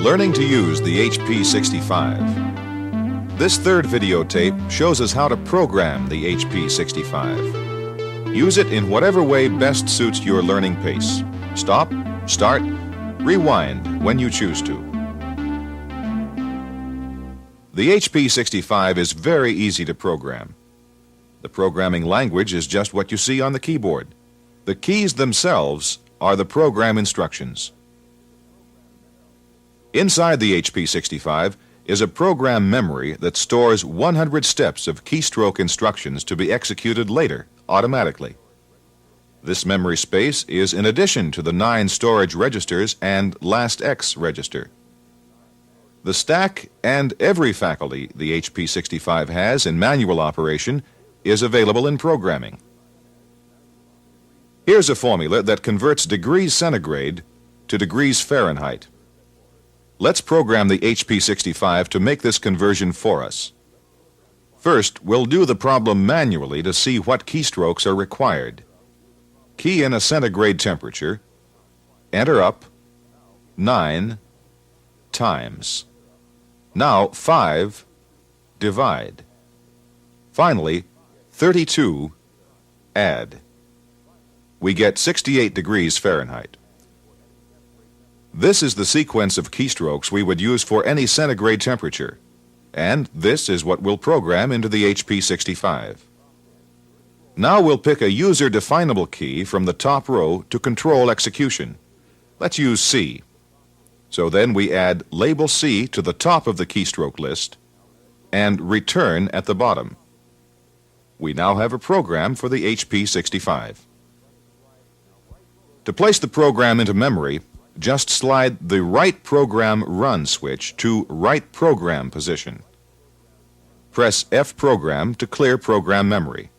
Learning to use the HP65. This third videotape shows us how to program the HP65. Use it in whatever way best suits your learning pace. Stop, start, rewind when you choose to. The HP65 is very easy to program. The programming language is just what you see on the keyboard. The keys themselves are the program instructions. Inside the HP65 is a program memory that stores 100 steps of keystroke instructions to be executed later automatically. This memory space is in addition to the 9 storage registers and last X register. The stack and every faculty the HP65 has in manual operation is available in programming. Here's a formula that converts degrees centigrade to degrees Fahrenheit. Let's program the HP65 to make this conversion for us. First, we'll do the problem manually to see what keystrokes are required. Key in a centigrade temperature, enter up 9 times. Now 5, divide. Finally, 32, add. We get 68 degrees Fahrenheit. This is the sequence of keystrokes we would use for any centigrade temperature, and this is what we'll program into the HP65. Now we'll pick a user-definable key from the top row to control execution. Let's use C. So then we add label C to the top of the keystroke list and return at the bottom. We now have a program for the HP65. To place the program into memory, just slide the Write Program Run switch to Write Program position. Press F Program to clear program memory,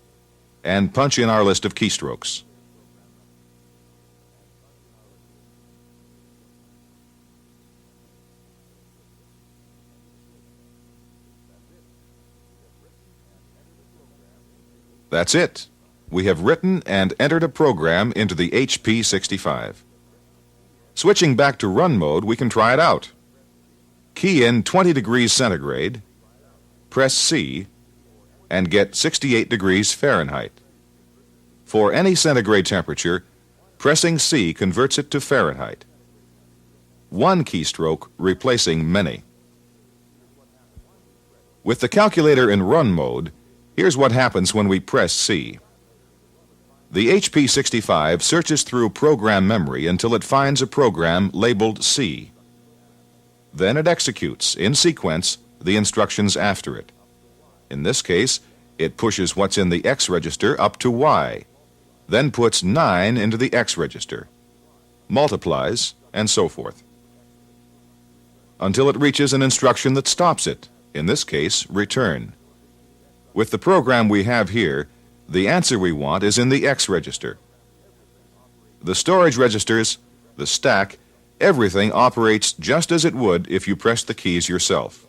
and punch in our list of keystrokes. That's it. We have written and entered a program into the HP65. Switching back to run mode, we can try it out. Key in 20 degrees centigrade, press C, and get 68 degrees Fahrenheit. For any centigrade temperature, pressing C converts it to Fahrenheit. One keystroke replacing many. With the calculator in run mode, here's what happens when we press C. The HP65 searches through program memory until it finds a program labeled C. Then it executes, in sequence, the instructions after it. In this case, it pushes what's in the X register up to Y, then puts 9 into the X register, multiplies, and so forth, until it reaches an instruction that stops it, in this case, return. With the program we have here, the answer we want is in the X register. The storage registers, the stack, everything operates just as it would if you pressed the keys yourself.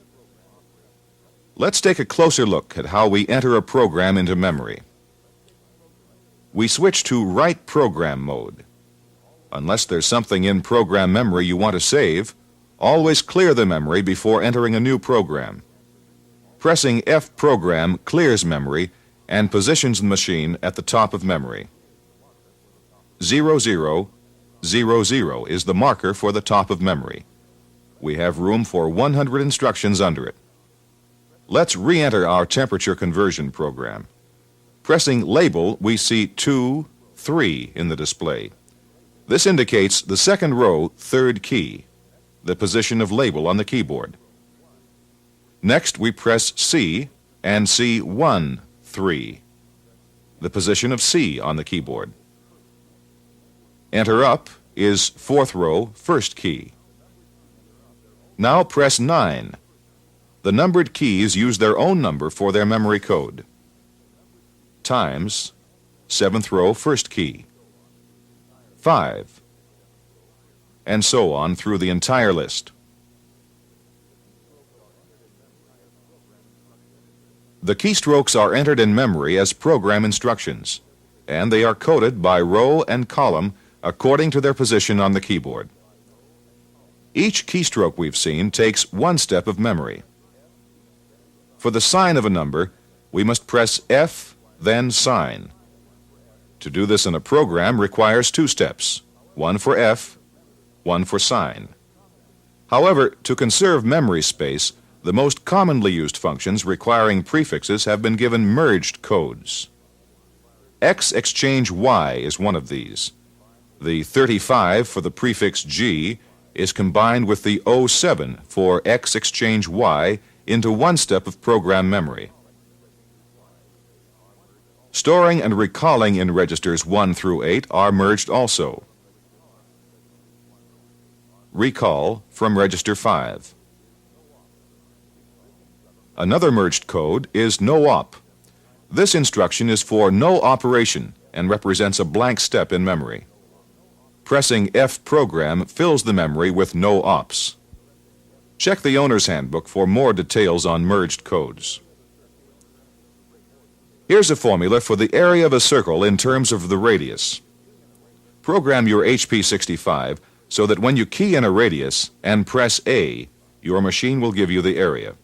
Let's take a closer look at how we enter a program into memory. We switch to Write Program mode. Unless there's something in program memory you want to save, always clear the memory before entering a new program. Pressing F Program clears memory and positions the machine at the top of memory. 0000 is the marker for the top of memory. We have room for 100 instructions under it. Let's re-enter our temperature conversion program. Pressing Label, we see 2, 3 in the display. This indicates the second row, third key, the position of label on the keyboard. Next, we press C and see 1, 3, the position of C on the keyboard. Enter up is fourth row, first key. Now press 9. The numbered keys use their own number for their memory code. Times, seventh row, first key. 5, and so on through the entire list. The keystrokes are entered in memory as program instructions, and they are coded by row and column according to their position on the keyboard. Each keystroke we've seen takes one step of memory. For the sign of a number, we must press F, then sign. To do this in a program requires two steps, one for F, one for sign. However, to conserve memory space, the most commonly used functions requiring prefixes have been given merged codes. X exchange Y is one of these. The 35 for the prefix G is combined with the 07 for X exchange Y into one step of program memory. Storing and recalling in registers 1 through 8 are merged also. Recall from register 5. Another merged code is no op. This instruction is for no operation and represents a blank step in memory. Pressing F program fills the memory with no ops. Check the owner's handbook for more details on merged codes. Here's a formula for the area of a circle in terms of the radius. Program your HP65 so that when you key in a radius and press A, your machine will give you the area.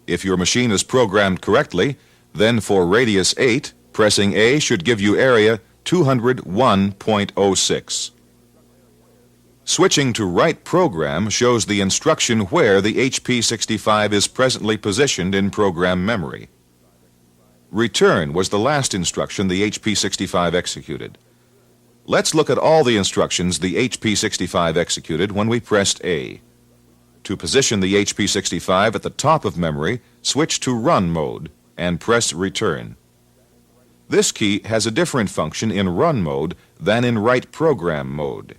If your machine is programmed correctly, then for radius 8, pressing A should give you area 201.06. Switching to right program shows the instruction where the HP65 is presently positioned in program memory. Return was the last instruction the HP65 executed. Let's look at all the instructions the HP65 executed when we pressed A. To position the HP65 at the top of memory, switch to Run mode and press Return. This key has a different function in Run mode than in Right Program mode.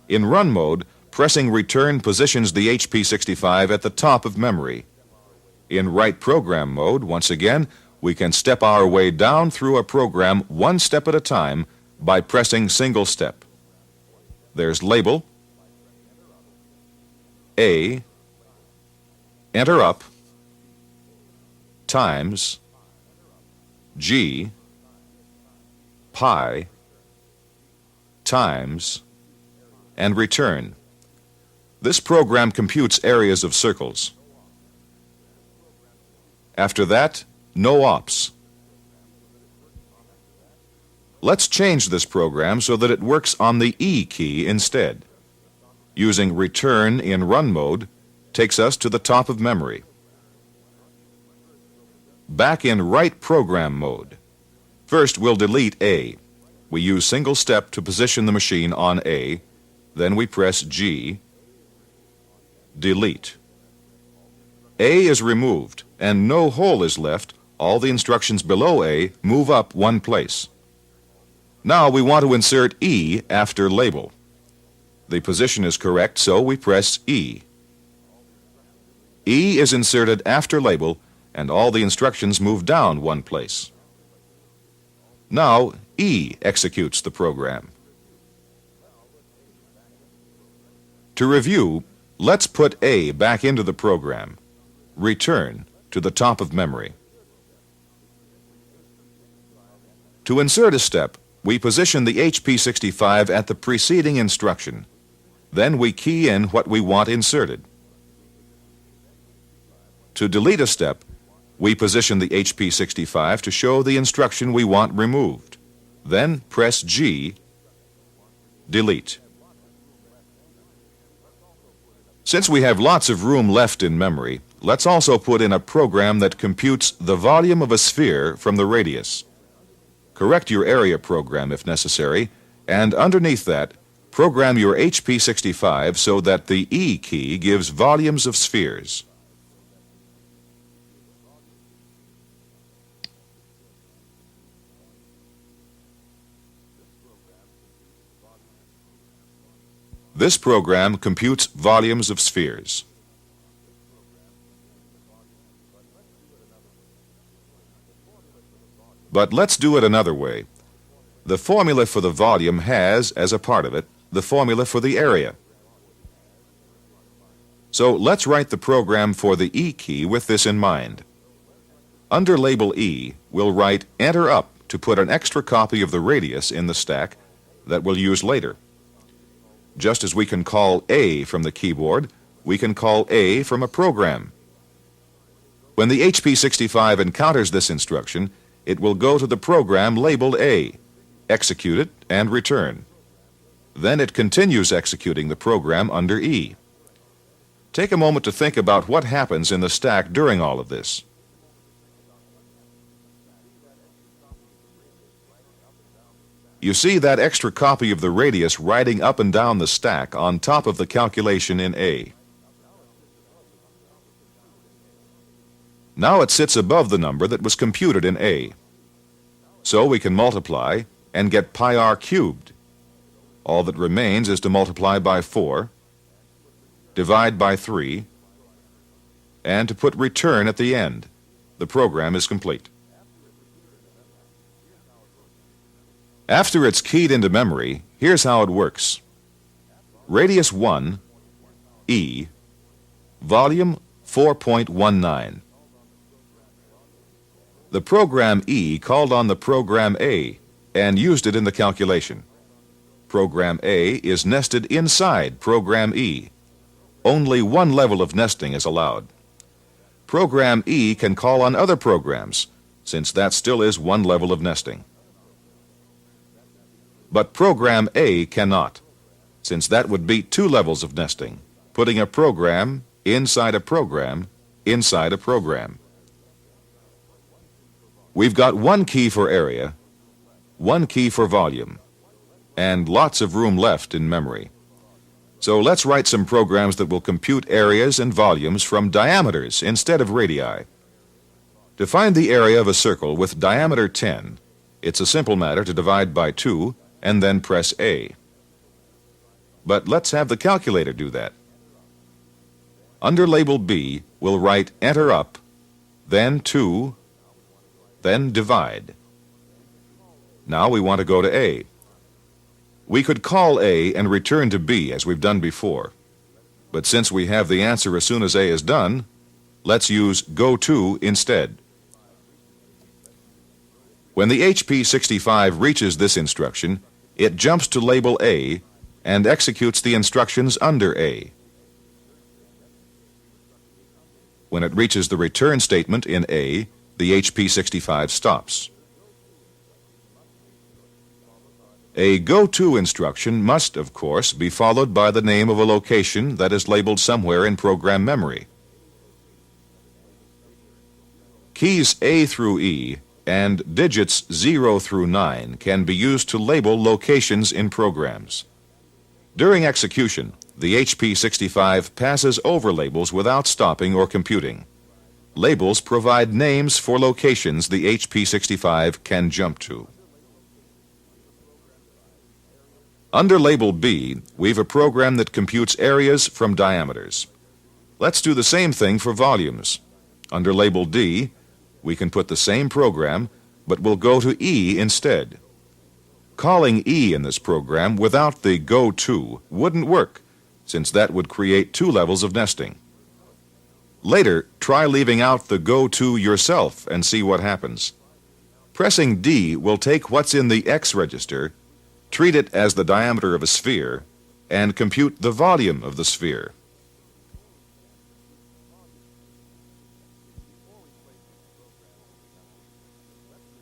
In Run mode, pressing Return positions the HP65 at the top of memory. In Right Program mode, once again, we can step our way down through a program one step at a time by pressing single step. There's Label, A, enter up, times, G, pi, times, and return. This program computes areas of circles. After that, no ops. Let's change this program so that it works on the E key instead. Using Return in Run mode takes us to the top of memory. Back in Right Program mode. First, we'll delete A. We use single step to position the machine on A. Then we press G. Delete. A is removed, and no hole is left. All the instructions below A move up one place. Now we want to insert E after Label. The position is correct, so we press E. E is inserted after Label, and all the instructions move down one place. Now, E executes the program. To review, let's put A back into the program. Return to the top of memory. To insert a step, we position the HP65 at the preceding instruction. Then we key in what we want inserted. To delete a step, we position the HP65 to show the instruction we want removed. Then press G, delete. Since we have lots of room left in memory, let's also put in a program that computes the volume of a sphere from the radius. Correct your area program if necessary, and underneath that, program your HP65 so that the E key gives volumes of spheres. This program computes volumes of spheres. But let's do it another way. The formula for the volume has, as a part of it, the formula for the area. So let's write the program for the E key with this in mind. Under label E, we'll write Enter Up to put an extra copy of the radius in the stack that we'll use later. Just as we can call A from the keyboard, we can call A from a program. When the HP65 encounters this instruction, it will go to the program labeled A, execute it, and return. Then it continues executing the program under E. Take a moment to think about what happens in the stack during all of this. You see that extra copy of the radius riding up and down the stack on top of the calculation in A. Now it sits above the number that was computed in A. So we can multiply and get pi r cubed. All that remains is to multiply by 4, divide by 3, and to put return at the end. The program is complete. After it's keyed into memory, here's how it works. Radius 1, E, volume 4.19. The program E called on the program A and used it in the calculation. Program A is nested inside program E. Only one level of nesting is allowed. Program E can call on other programs, since that still is one level of nesting. But program A cannot, since that would be two levels of nesting, putting a program inside a program inside a program. We've got one key for area, one key for volume, and lots of room left in memory. So let's write some programs that will compute areas and volumes from diameters instead of radii. To find the area of a circle with diameter 10, it's a simple matter to divide by 2 and then press A. But let's have the calculator do that. Under label B, we'll write Enter Up, then 2, then Divide. Now we want to go to A. We could call A and return to B as we've done before. But since we have the answer as soon as A is done, let's use Go To instead. When the HP65 reaches this instruction, it jumps to label A and executes the instructions under A. When it reaches the return statement in A, the HP65 stops. A Go To instruction must, of course, be followed by the name of a location that is labeled somewhere in program memory. Keys A through E and digits 0 through 9 can be used to label locations in programs. During execution, the HP65 passes over labels without stopping or computing. Labels provide names for locations the HP65 can jump to. Under label B, we've a program that computes areas from diameters. Let's do the same thing for volumes. Under label D, we can put the same program, but we'll go to E instead. Calling E in this program without the Go To wouldn't work, since that would create two levels of nesting. Later, try leaving out the Go To yourself and see what happens. Pressing D will take what's in the X register, treat it as the diameter of a sphere, and compute the volume of the sphere.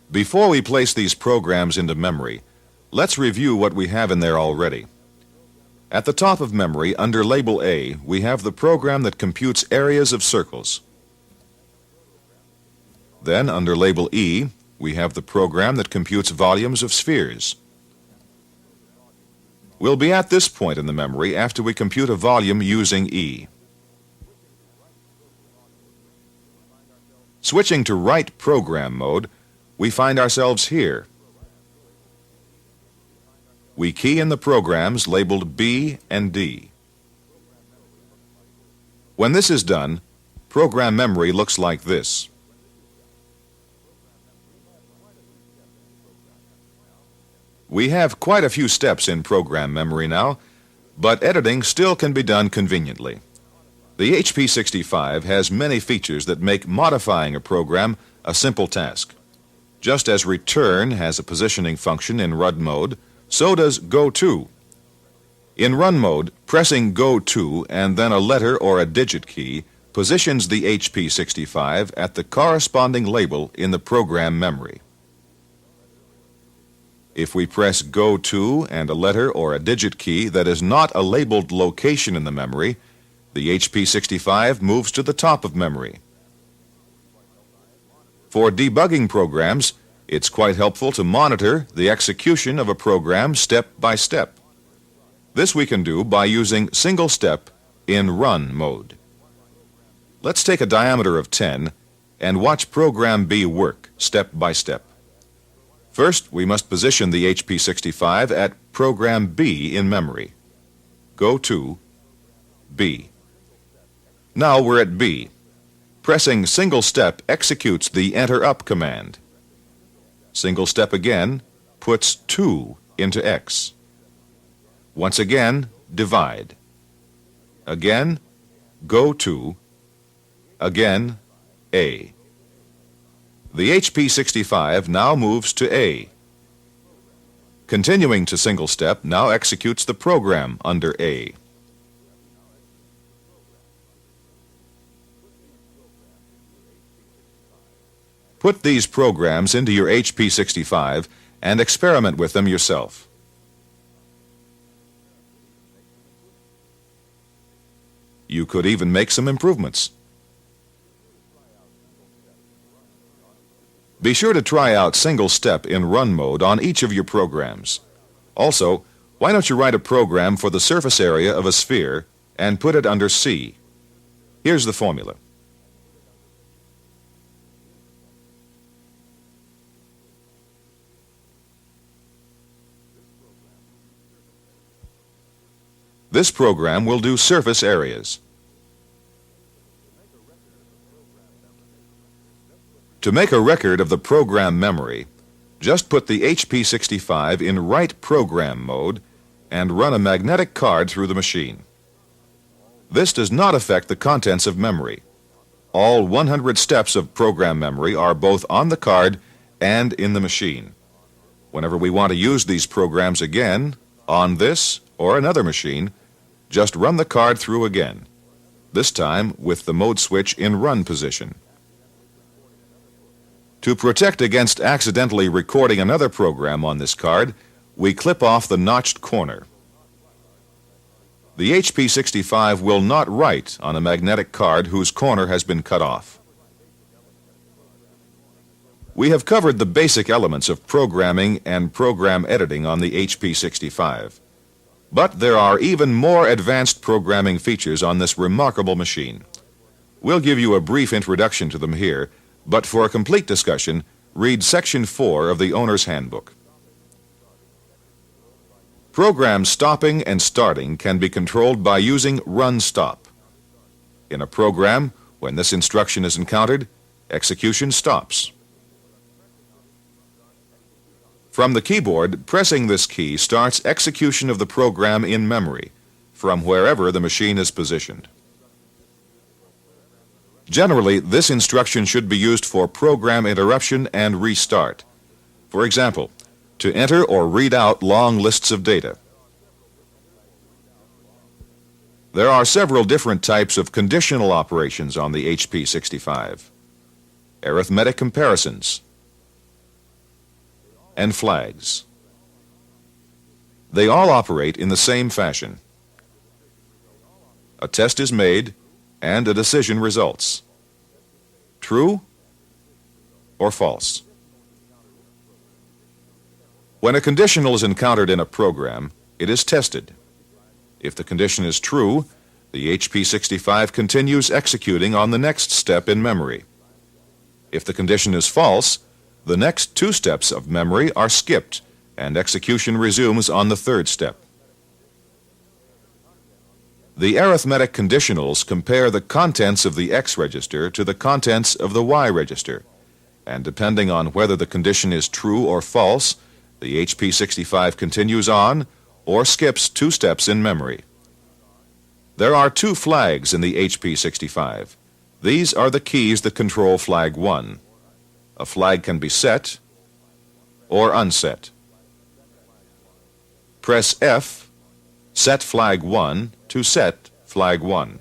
Before we place these programs into memory, let's review what we have in there already. At the top of memory, under label A, we have the program that computes areas of circles. Then, under label E, we have the program that computes volumes of spheres. We'll be at this point in the memory after we compute a volume using E. Switching to write program mode, we find ourselves here. We key in the programs labeled B and D. When this is done, program memory looks like this. We have quite a few steps in program memory now, but editing still can be done conveniently. The HP65 has many features that make modifying a program a simple task. Just as return has a positioning function in run mode, so does go to. In run mode, pressing go to and then a letter or a digit key positions the HP65 at the corresponding label in the program memory. If we press go to and a letter or a digit key that is not a labeled location in the memory, the HP65 moves to the top of memory. For debugging programs, it's quite helpful to monitor the execution of a program step by step. This we can do by using single step in run mode. Let's take a diameter of 10 and watch program B work step by step. First, we must position the HP65 at program B in memory. Go to B. Now we're at B. Pressing single step executes the enter up command. Single step again puts 2 into X. Once again, divide. Again, go to. Again, A. The HP65 now moves to A. Continuing to single step now executes the program under A. Put these programs into your HP65 and experiment with them yourself. You could even make some improvements. Be sure to try out single step in run mode on each of your programs. Also, why don't you write a program for the surface area of a sphere and put it under C? Here's the formula. This program will do surface areas. To make a record of the program memory, just put the HP65 in write program mode and run a magnetic card through the machine. This does not affect the contents of memory. All 100 steps of program memory are both on the card and in the machine. Whenever we want to use these programs again, on this or another machine, just run the card through again, this time with the mode switch in run position. To protect against accidentally recording another program on this card, we clip off the notched corner. The HP65 will not write on a magnetic card whose corner has been cut off. We have covered the basic elements of programming and program editing on the HP65. But there are even more advanced programming features on this remarkable machine. We'll give you a brief introduction to them here, but for a complete discussion, read Section 4 of the Owner's Handbook. Program stopping and starting can be controlled by using run stop. In a program, when this instruction is encountered, execution stops. From the keyboard, pressing this key starts execution of the program in memory, from wherever the machine is positioned. Generally, this instruction should be used for program interruption and restart. For example, to enter or read out long lists of data. There are several different types of conditional operations on the HP65. Arithmetic comparisons and flags. They all operate in the same fashion. A test is made and a decision results. True or false? When a conditional is encountered in a program, it is tested. If the condition is true, the HP65 continues executing on the next step in memory. If the condition is false, the next 2 steps of memory are skipped and execution resumes on the 3rd step. The arithmetic conditionals compare the contents of the X register to the contents of the Y register, and depending on whether the condition is true or false, the HP65 continues on or skips 2 steps in memory. There are 2 flags in the HP65. These are the keys that control flag 1. a flag can be set or unset. Press F, set flag 1 to set flag 1.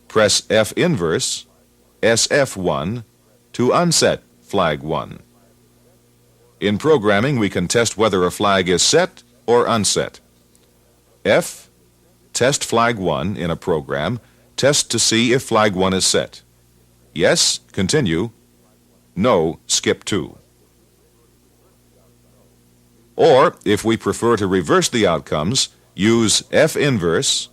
Press F inverse, SF1 to unset flag 1. In programming, we can test whether a flag is set or unset. F, test flag 1 in a program, test to see if flag 1 is set. Yes, continue. No, skip 2. Or, if we prefer to reverse the outcomes, use F inverse,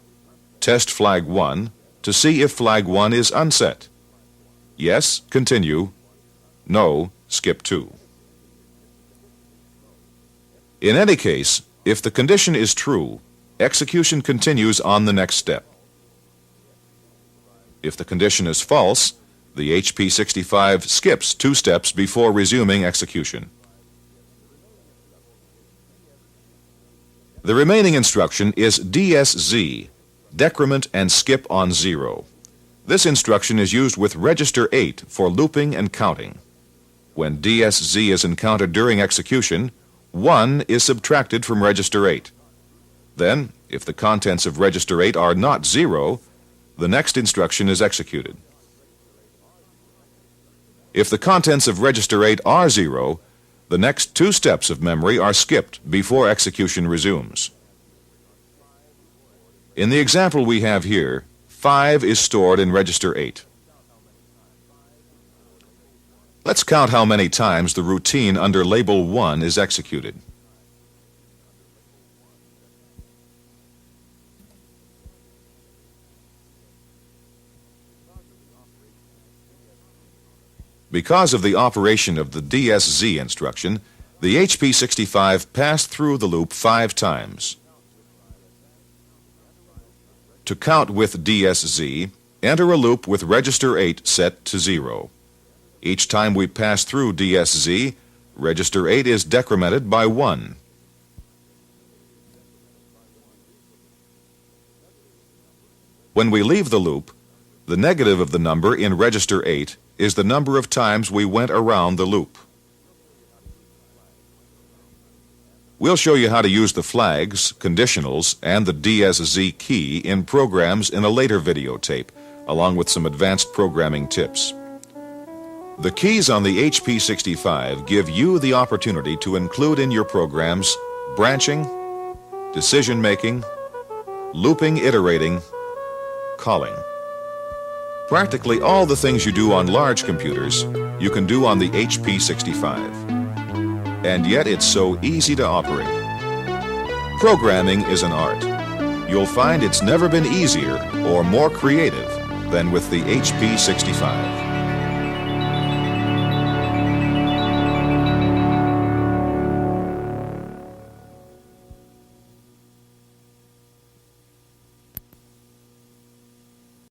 test flag 1, to see if flag 1 is unset. Yes, continue. No, skip 2. In any case, if the condition is true, execution continues on the next step. If the condition is false, the HP65 skips 2 steps before resuming execution. The remaining instruction is DSZ, decrement and skip on 0. This instruction is used with register 8 for looping and counting. When DSZ is encountered during execution, 1 is subtracted from register 8. Then, if the contents of register 8 are not 0, the next instruction is executed. If the contents of register 8 are 0, the next 2 steps of memory are skipped before execution resumes. In the example we have here, 5 is stored in register 8. Let's count how many times the routine under label 1 is executed. Because of the operation of the DSZ instruction, the HP65 passed through the loop 5 times. To count with DSZ, enter a loop with register 8 set to 0. Each time we pass through DSZ, register 8 is decremented by 1. When we leave the loop, the negative of the number in register 8 is the number of times we went around the loop. We'll show you how to use the flags, conditionals, and the DSZ key in programs in a later videotape, along with some advanced programming tips. The keys on the HP65 give you the opportunity to include in your programs branching, decision-making, looping, iterating, calling. Practically all the things you do on large computers, you can do on the HP65. And yet it's so easy to operate. Programming is an art. You'll find it's never been easier or more creative than with the HP65.